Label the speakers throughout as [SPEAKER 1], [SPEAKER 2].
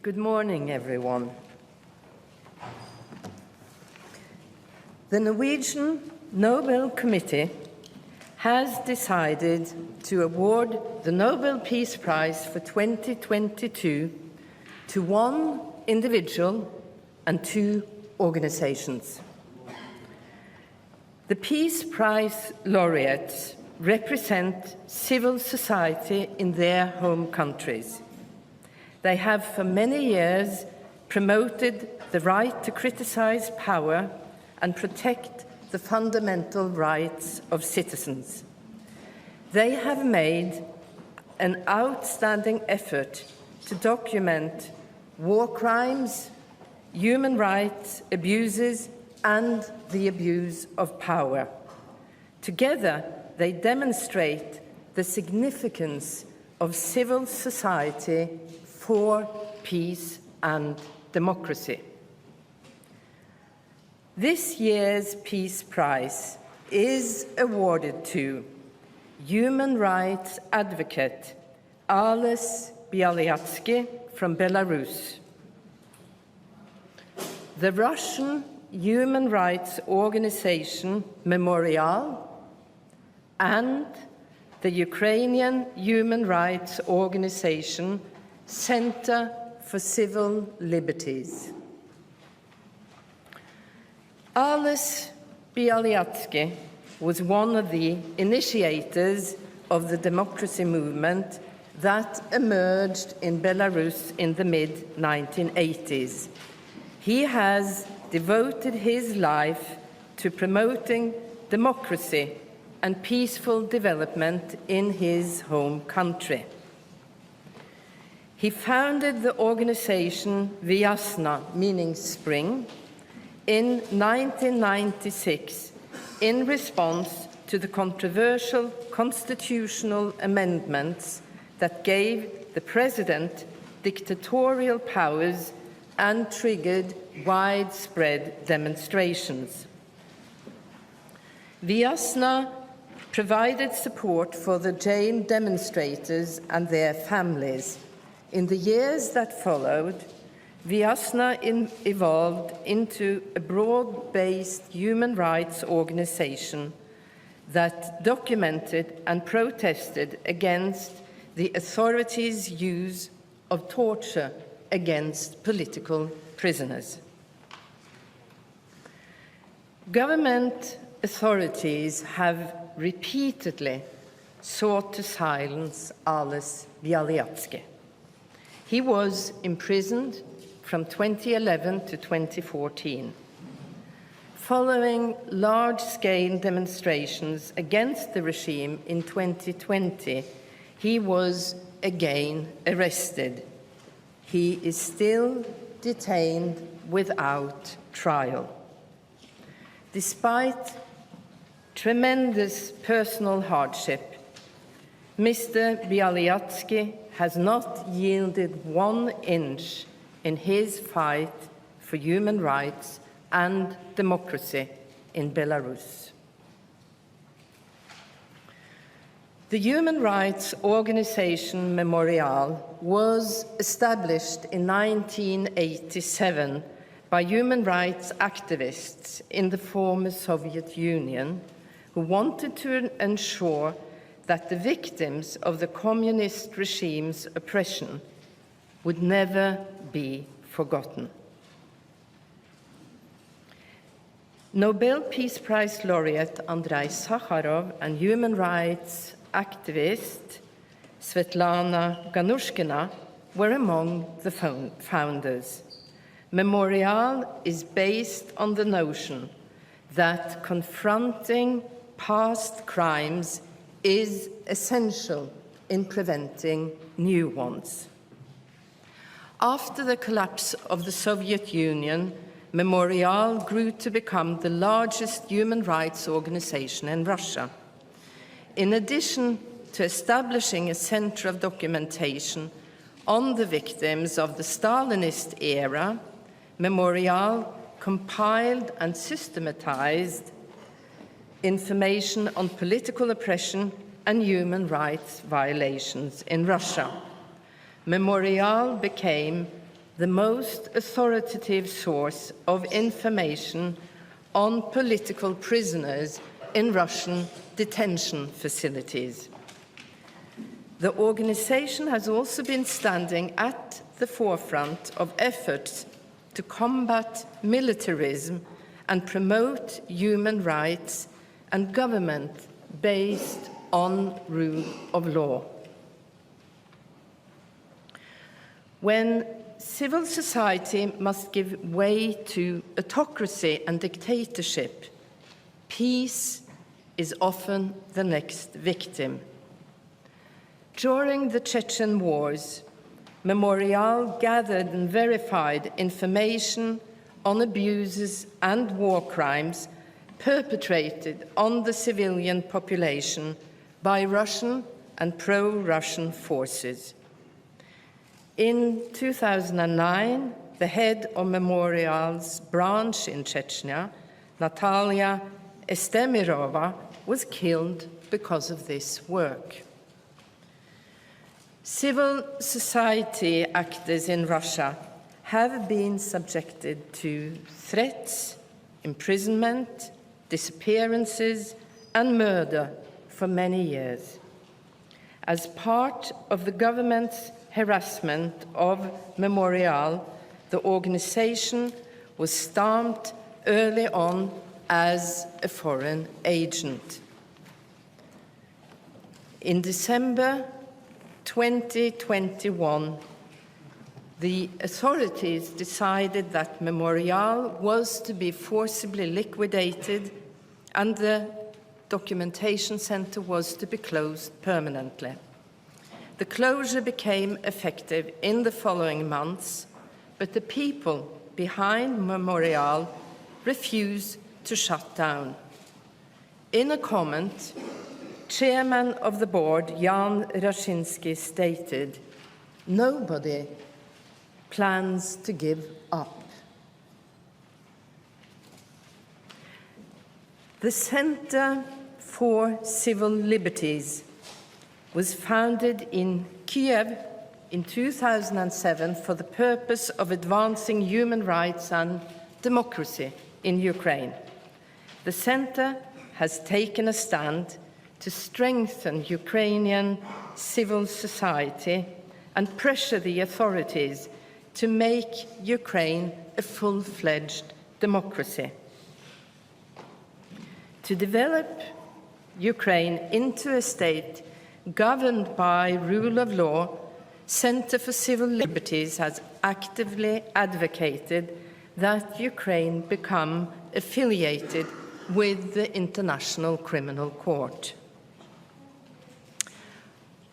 [SPEAKER 1] Good morning, everyone. The Norwegian Nobel Committee has decided to award the Nobel Peace Prize for 2022 to one individual and two organizations. The Peace Prize laureates represent civil society in their home countries. They have for many years promoted the right to criticize power and protect the fundamental rights of citizens. They have made an outstanding effort to document war crimes, human rights abuses, and the abuse of power. Together, they demonstrate the significance of civil society for peace and democracy. This year's Peace Prize is awarded to human rights advocate Ales Bialiatski from Belarus, the Russian human rights organization Memorial, and the Ukrainian human rights organization Center for Civil Liberties. Ales Bialiatski was one of the initiators of the democracy movement that emerged in Belarus in the mid-1980s. He has devoted his life to promoting democracy and peaceful development in his home country. He founded the organization Viasna, meaning spring, in 1996 in response to the controversial constitutional amendments that gave the president dictatorial powers and triggered widespread demonstrations. Viasna provided support for the jailed demonstrators and their families. In the years that followed, Viasna evolved into a broad-based human rights organization that documented and protested against the authorities' use of torture against political prisoners. Government authorities have repeatedly sought to silence Ales Bialiatski. He was imprisoned from 2011 to 2014. Following large-scale demonstrations against the regime in 2020, he was again arrested. He is still detained without trial. Despite tremendous personal hardship, Mr. Bialiatski has not yielded 1 inch in his fight for human rights and democracy in Belarus. The human rights organization Memorial was established in 1987 by human rights activists in the former Soviet Union who wanted to ensure that the victims of the communist regime's oppression would never be forgotten. Nobel Peace Prize laureate Andrei Sakharov and human rights activist Svetlana Ganushkina were among the founders. Memorial is based on the notion that confronting past crimes is essential in preventing new ones. After the collapse of the Soviet Union, Memorial grew to become the largest human rights organization in Russia. In addition to establishing a center of documentation on the victims of the Stalinist era, Memorial compiled and systematized information on political oppression and human rights violations in Russia. Memorial became the most authoritative source of information on political prisoners in Russian detention facilities. The organization has also been standing at the forefront of efforts to combat militarism and promote human rights and government based on rule of law. When civil society must give way to autocracy and dictatorship, peace is often the next victim. During the Chechen wars, Memorial gathered and verified information on abuses and war crimes perpetrated on the civilian population by Russian and pro-Russian forces. In 2009, the head of Memorial's branch in Chechnya, Natalia Estemirova, was killed because of this work. Civil society actors in Russia have been subjected to threats, imprisonment, disappearances, and murder for many years. As part of the government's harassment of Memorial, the organization was stamped early on as a foreign agent. In December 2021, the authorities decided that Memorial was to be forcibly liquidated and the documentation center was to be closed permanently. The closure became effective in the following months, but the people behind Memorial refused to shut down. In a comment, Chairman of the board, Jan Rashinsky, stated, "Nobody plans to give up." The Center for Civil Liberties was founded in Kiev in 2007 for the purpose of advancing human rights and democracy in Ukraine. The center has taken a stand to strengthen Ukrainian civil society and pressure the authorities to make Ukraine a full-fledged democracy. To develop Ukraine into a state governed by rule of law, Center for Civil Liberties has actively advocated that Ukraine become affiliated with the International Criminal Court.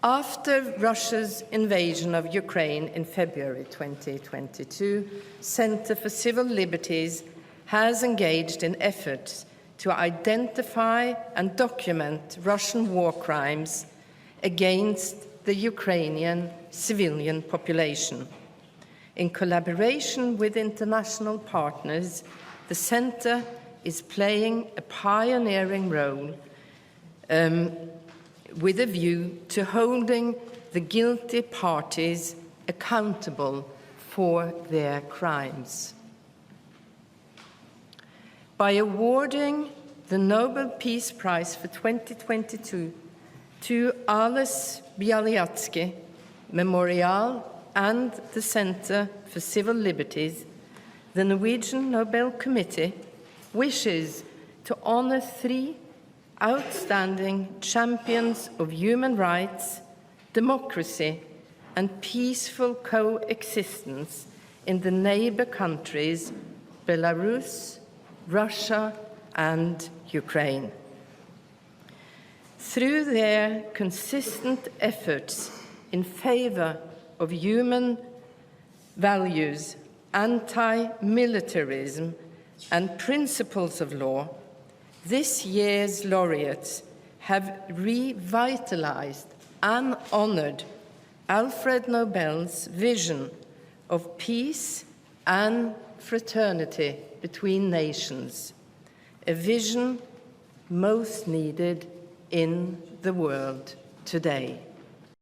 [SPEAKER 1] After Russia's invasion of Ukraine in February 2022, Center for Civil Liberties has engaged in efforts to identify and document Russian war crimes against the Ukrainian civilian population. In collaboration with international partners, the Center is playing a pioneering role with a view to holding the guilty parties accountable for their crimes. By awarding the Nobel Peace Prize for 2022 to Ales Bialiatski, Memorial, and the Center for Civil Liberties, the Norwegian Nobel Committee wishes to honor 3 outstanding champions of human rights, democracy, and peaceful coexistence in the neighbor countries Belarus, Russia, and Ukraine. Through their consistent efforts in favor of human values, anti-militarism, and principles of law, this year's laureates have revitalized and honored Alfred Nobel's vision of peace and fraternity between nations, a vision most needed in the world today.